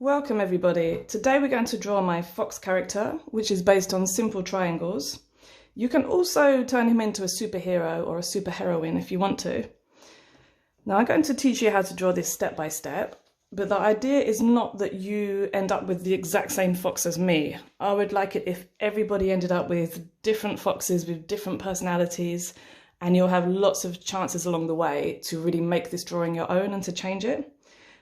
Welcome everybody. Today we're going to draw my fox character, which is based on simple triangles. You can also turn him into a superhero or a superheroine if you want to. Now I'm going to teach you how to draw this step by step, but the idea is not that you end up with the exact same fox as me. I would like it if everybody ended up with different foxes with different personalities, and you'll have lots of chances along the way to really make this drawing your own and to change it.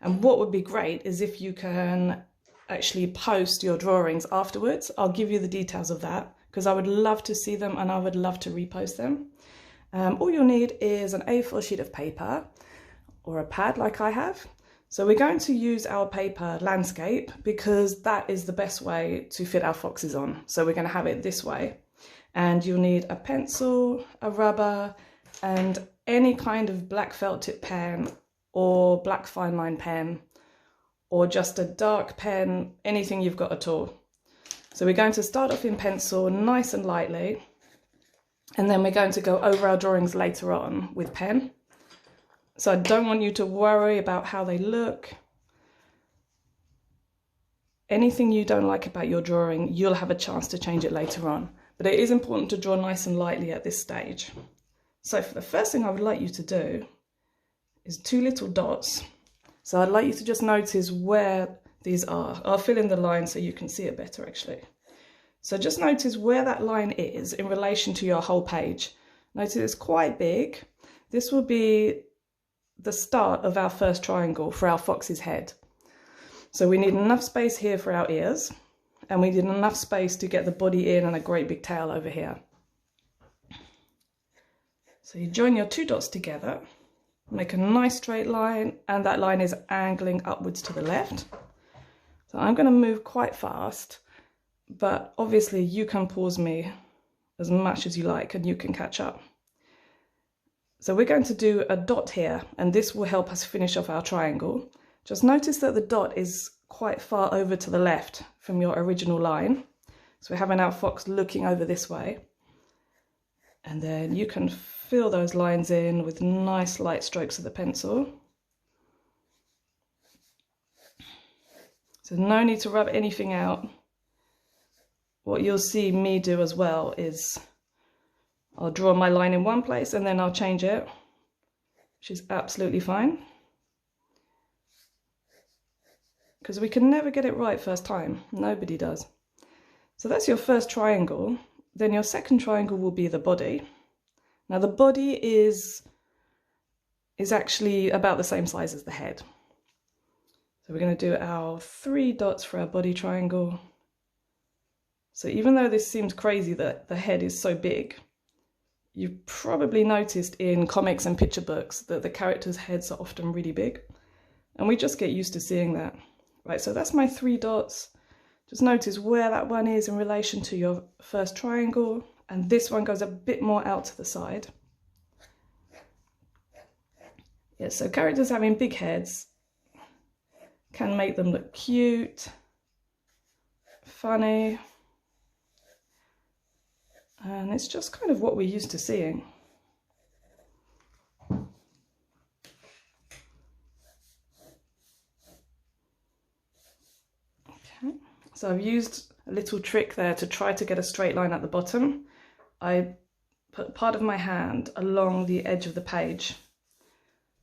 And what would be great is if you can actually post your drawings afterwards. I'll give you the details of that because I would love to see them and I would love to repost them. All you'll need is an A4 sheet of paper or a pad like I have. So we're going to use our paper landscape because that is the best way to fit our foxes on. So we're going to have it this way. And you'll need a pencil, a rubber, and any kind of black felt tip pen or black fine line pen, or just a dark pen, anything you've got at all. So we're going to start off in pencil nice and lightly, and then we're going to go over our drawings later on with pen. So I don't want you to worry about how they look. Anything you don't like about your drawing, you'll have a chance to change it later on. But it is important to draw nice and lightly at this stage. So for the first thing I would like you to do is two little dots. So I'd like you to just notice where these are. I'll fill in the line so you can see it better actually. So just notice where that line is in relation to your whole page. Notice it's quite big. This will be the start of our first triangle for our fox's head. So we need enough space here for our ears, and we need enough space to get the body in and a great big tail over here. So you join your two dots together, make a nice straight line, and that line is angling upwards to the left. So I'm going to move quite fast, but obviously you can pause me as much as you like and you can catch up. So we're going to do a dot here, and this will help us finish off our triangle. Just notice that the dot is quite far over to the left from your original line. So we're having our fox looking over this way. And then you can fill those lines in with nice light strokes of the pencil. So no need to rub anything out. What you'll see me do as well is I'll draw my line in one place and then I'll change it, which is absolutely fine. Because we can never get it right first time. Nobody does. So that's your first triangle. Then your second triangle will be the body. Now the body is actually about the same size as the head. So we're going to do our three dots for our body triangle. So even though this seems crazy that the head is so big, you've probably noticed in comics and picture books that the characters' heads are often really big. And we just get used to seeing that. Right, so that's my three dots. Just notice where that one is in relation to your first triangle, and this one goes a bit more out to the side. Yeah, so characters having big heads can make them look cute, funny, and it's just kind of what we're used to seeing. So I've used a little trick there to try to get a straight line at the bottom. I put part of my hand along the edge of the page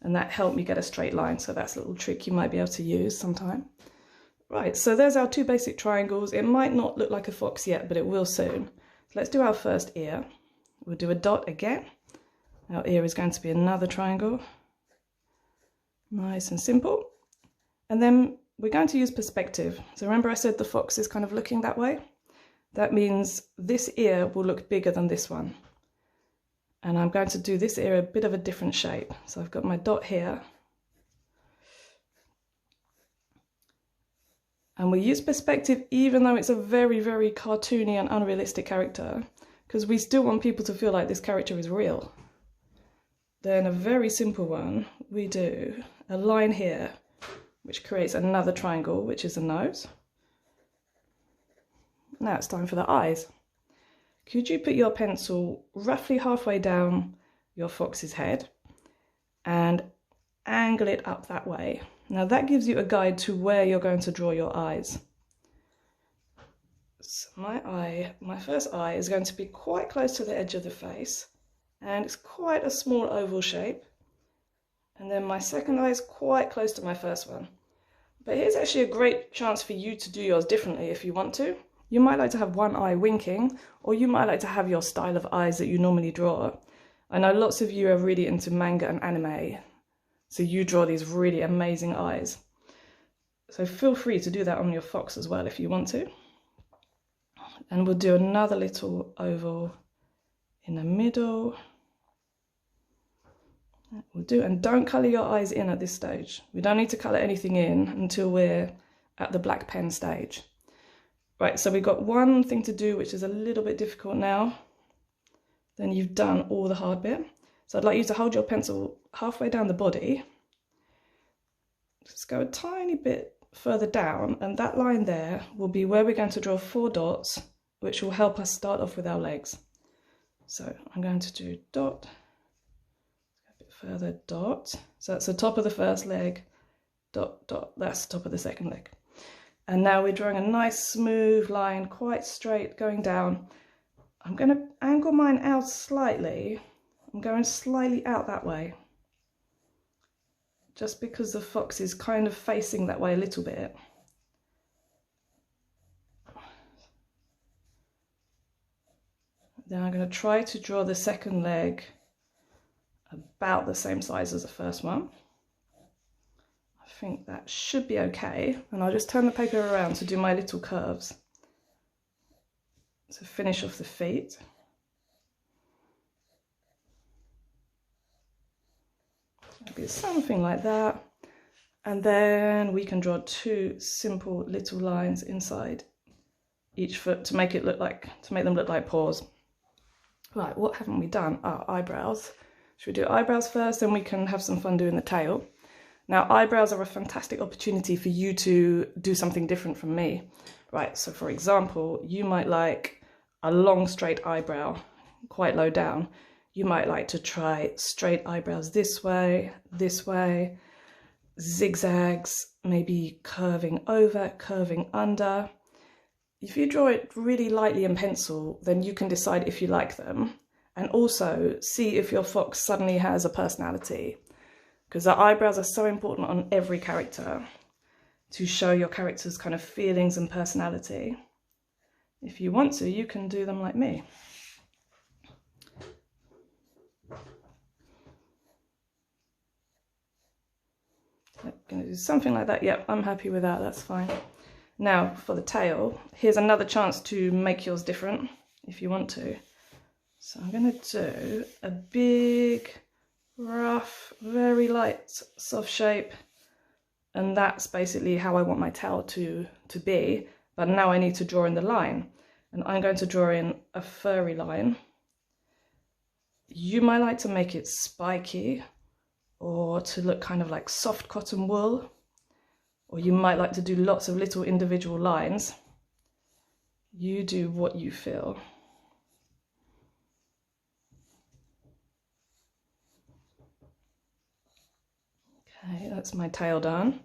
and that helped me get a straight line. So that's a little trick you might be able to use sometime. Right, so there's our two basic triangles. It might not look like a fox yet, but it will soon. So let's do our first ear. We'll do a dot again. Our ear is going to be another triangle. Nice and simple. And then we're going to use perspective. So remember I said the fox is kind of looking that way? That means this ear will look bigger than this one. And I'm going to do this ear a bit of a different shape. So I've got my dot here. And we use perspective even though it's a very, very cartoony and unrealistic character, because we still want people to feel like this character is real. Then a very simple one, we do a line here, which creates another triangle, which is a nose. Now it's time for the eyes. Could you put your pencil roughly halfway down your fox's head and angle it up that way? Now that gives you a guide to where you're going to draw your eyes. So my first eye is going to be quite close to the edge of the face, and it's quite a small oval shape. And then my second eye is quite close to my first one. But here's actually a great chance for you to do yours differently if you want to. You might like to have one eye winking, or you might like to have your style of eyes that you normally draw. I know lots of you are really into manga and anime, so you draw these really amazing eyes. So feel free to do that on your fox as well if you want to. And we'll do another little oval in the middle. We'll do, and don't colour your eyes in at this stage. We don't need to colour anything in until we're at the black pen stage. Right, so we've got one thing to do which is a little bit difficult now. Then you've done all the hard bit. So I'd like you to hold your pencil halfway down the body. Just go a tiny bit further down, and that line there will be where we're going to draw 4 dots, which will help us start off with our legs. So I'm going to do dot, a bit further, dot. So that's the top of the first leg, dot, dot, that's the top of the second leg. And now we're drawing a nice smooth line, quite straight, going down. I'm going to angle mine out slightly. I'm going slightly out that way, just because the fox is kind of facing that way a little bit. Then I'm going to try to draw the second leg about the same size as the first one. I think that should be okay. And I'll just turn the paper around to do my little curves to finish off the feet. Maybe something like that. And then we can draw 2 simple little lines inside each foot to make it look like, to make them look like paws. Right, what haven't we done? Our eyebrows. Should we do eyebrows first, then we can have some fun doing the tail. Now, eyebrows are a fantastic opportunity for you to do something different from me. Right, so for example, you might like a long straight eyebrow, quite low down. You might like to try straight eyebrows this way, zigzags, maybe curving over, curving under. If you draw it really lightly in pencil, then you can decide if you like them, and also see if your fox suddenly has a personality, because the eyebrows are so important on every character to show your character's kind of feelings and personality. If you want to, you can do them like me. I'm going to do something like that. Yep, I'm happy with that, that's fine. Now for the tail, here's another chance to make yours different if you want to. So I'm going to do a big, rough, very light, soft shape. And that's basically how I want my tail to be. But now I need to draw in the line. And I'm going to draw in a furry line. You might like to make it spiky or to look kind of like soft cotton wool. Or you might like to do lots of little individual lines. You do what you feel. Okay, that's my tail done.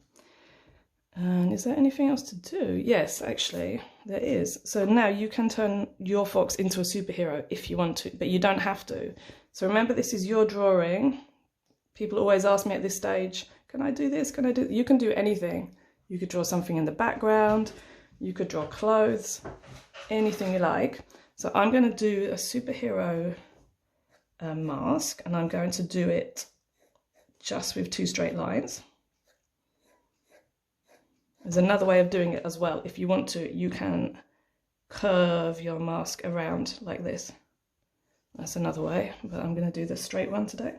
And is there anything else to do? Yes, actually, there is. So now you can turn your fox into a superhero if you want to, but you don't have to. So remember, this is your drawing. People always ask me at this stage, can I do this? Can I do? You can do anything. You could draw something in the background. You could draw clothes, anything you like. So I'm going to do a superhero mask, and I'm going to do it just with 2 straight lines. There's another way of doing it as well. If you want to, you can curve your mask around like this. That's another way, but I'm going to do the straight one today.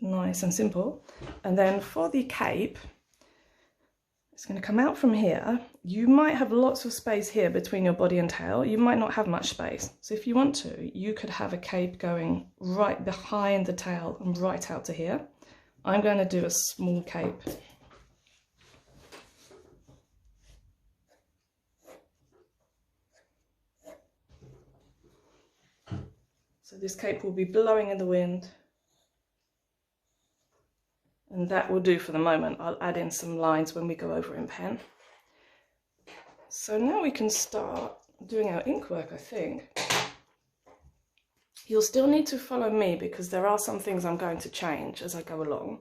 Nice and simple. And then for the cape, it's going to come out from here. You might have lots of space here between your body and tail. You might not have much space. So if you want to, you could have a cape going right behind the tail and right out to here. I'm going to do a small cape. So this cape will be blowing in the wind. And And that will do for the moment. I'll add in some lines when we go over in pen. So now we can start doing our ink work, I think. You'll still need to follow me because there are some things I'm going to change as I go along.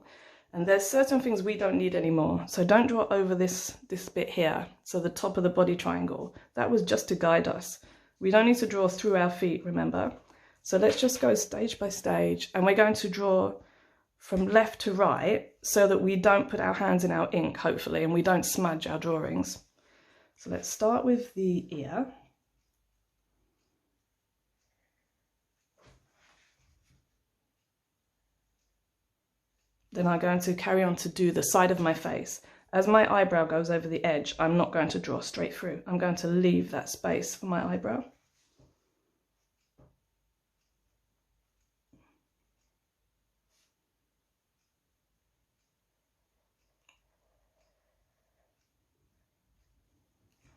And there's certain things we don't need anymore. So don't draw over this bit here. So the top of the body triangle, that was just to guide us. We don't need to draw through our feet, remember? So let's just go stage by stage. And we're going to draw from left to right so that we don't put our hands in our ink, hopefully, and we don't smudge our drawings. So let's start with the ear. Then I'm going to carry on to do the side of my face. As my eyebrow goes over the edge, I'm not going to draw straight through. I'm going to leave that space for my eyebrow.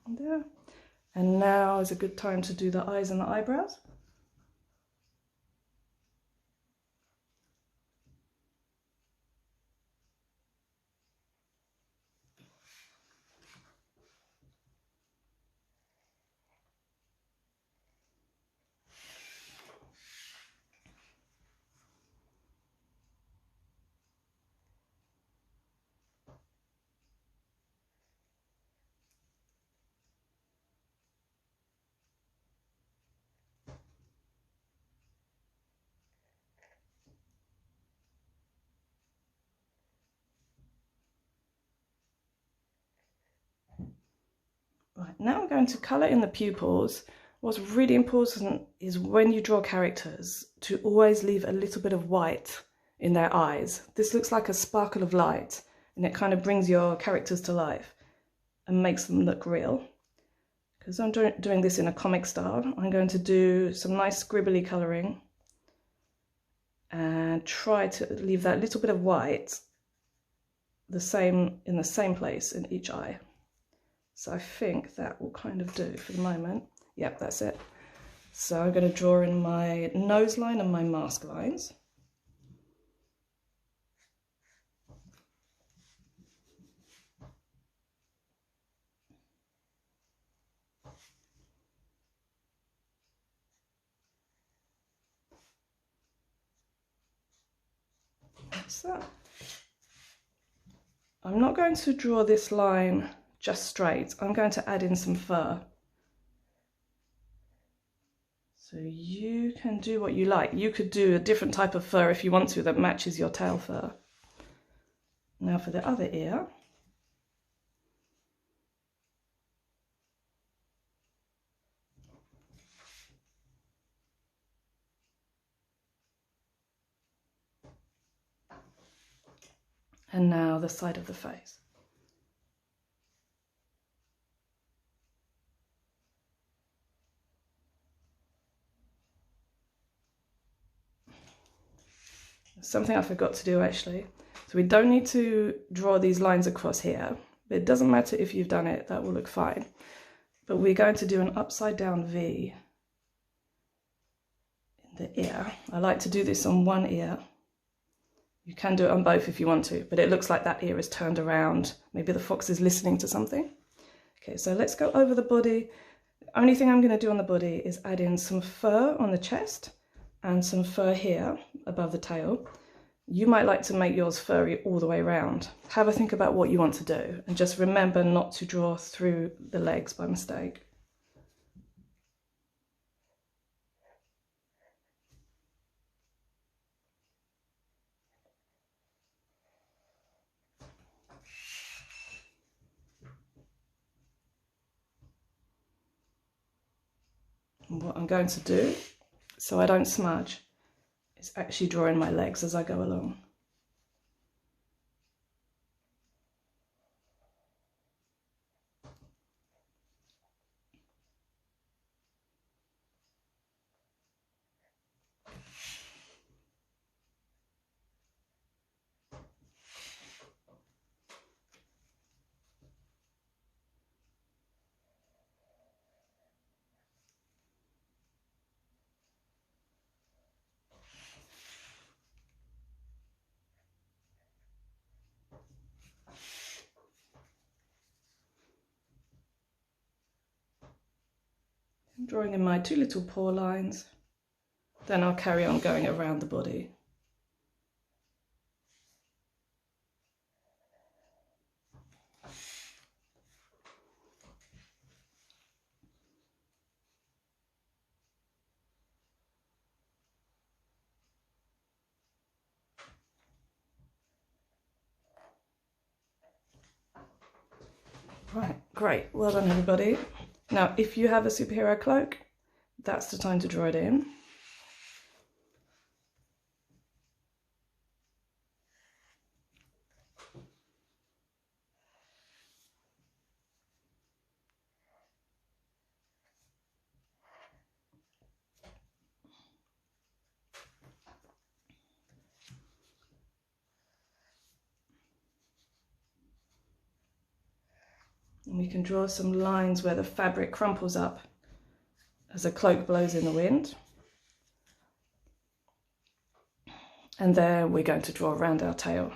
There. And now is a good time to do the eyes and the eyebrows. Right, now I'm going to colour in the pupils. What's really important is when you draw characters to always leave a little bit of white in their eyes. This looks like a sparkle of light and it kind of brings your characters to life and makes them look real. Because I'm doing this in a comic style, I'm going to do some nice scribbly colouring and try to leave that little bit of white in the same place in each eye. So I think that will kind of do for the moment. Yep, that's it. So I'm going to draw in my nose line and my mask lines. That's that. I'm not going to draw this line just straight. I'm going to add in some fur. So you can do what you like. You could do a different type of fur if you want to that matches your tail fur. Now for the other ear. And now the side of the face. Something I forgot to do actually. So we don't need to draw these lines across here, but it doesn't matter if you've done it, that will look fine. But we're going to do an upside down V in the ear. I like to do this on one ear. You can do it on both if you want to, but it looks like that ear is turned around. Maybe the fox is listening to something. Okay, so let's go over the body. The only thing I'm going to do on the body is add in some fur on the chest and some fur here above the tail. You might like to make yours furry all the way around. Have a think about what you want to do and just remember not to draw through the legs by mistake. And what I'm going to do, so I don't smudge, is actually draw in my legs as I go along. drawing in my 2 little paw lines. Then I'll carry on going around the body. Right, great, well done everybody. Now if you have a superhero cloak, that's the time to draw it in. And we can draw some lines where the fabric crumples up as a cloak blows in the wind. And then we're going to draw around our tail.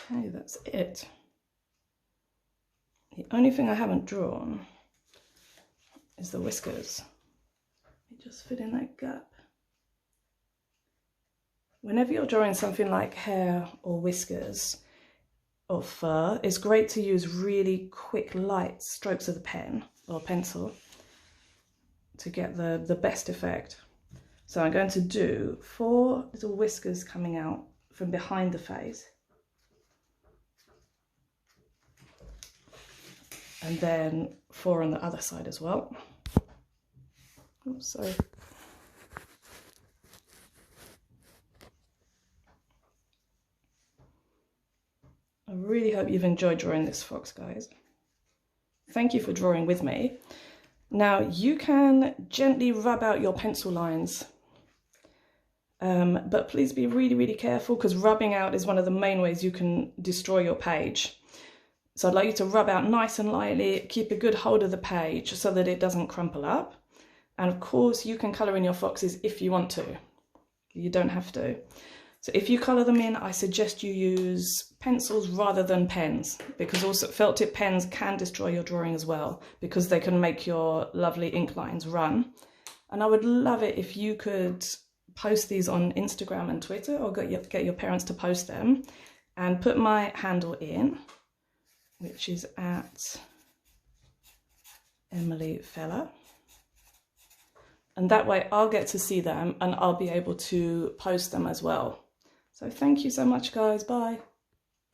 Okay, that's it. The only thing I haven't drawn is the whiskers. Let me just fit in that gap. Whenever you're drawing something like hair or whiskers or fur, it's great to use really quick, light strokes of the pen or pencil to get the best effect. So I'm going to do 4 little whiskers coming out from behind the face. And then 4 on the other side as well. Oops, sorry. I really hope you've enjoyed drawing this fox, guys. Thank you for drawing with me. Now you can gently rub out your pencil lines, but please be really, really careful, because rubbing out is one of the main ways you can destroy your page. So I'd like you to rub out nice and lightly, keep a good hold of the page so that it doesn't crumple up. And of course you can colour in your foxes if you want to. You don't have to. So if you colour them in, I suggest you use pencils rather than pens, because also felt tip pens can destroy your drawing as well, because they can make your lovely ink lines run. And I would love it if you could post these on Instagram and Twitter, or get your parents to post them, and put my handle in, which is at Emily Feller. And that way I'll get to see them and I'll be able to post them as well. So thank you so much, guys. Bye.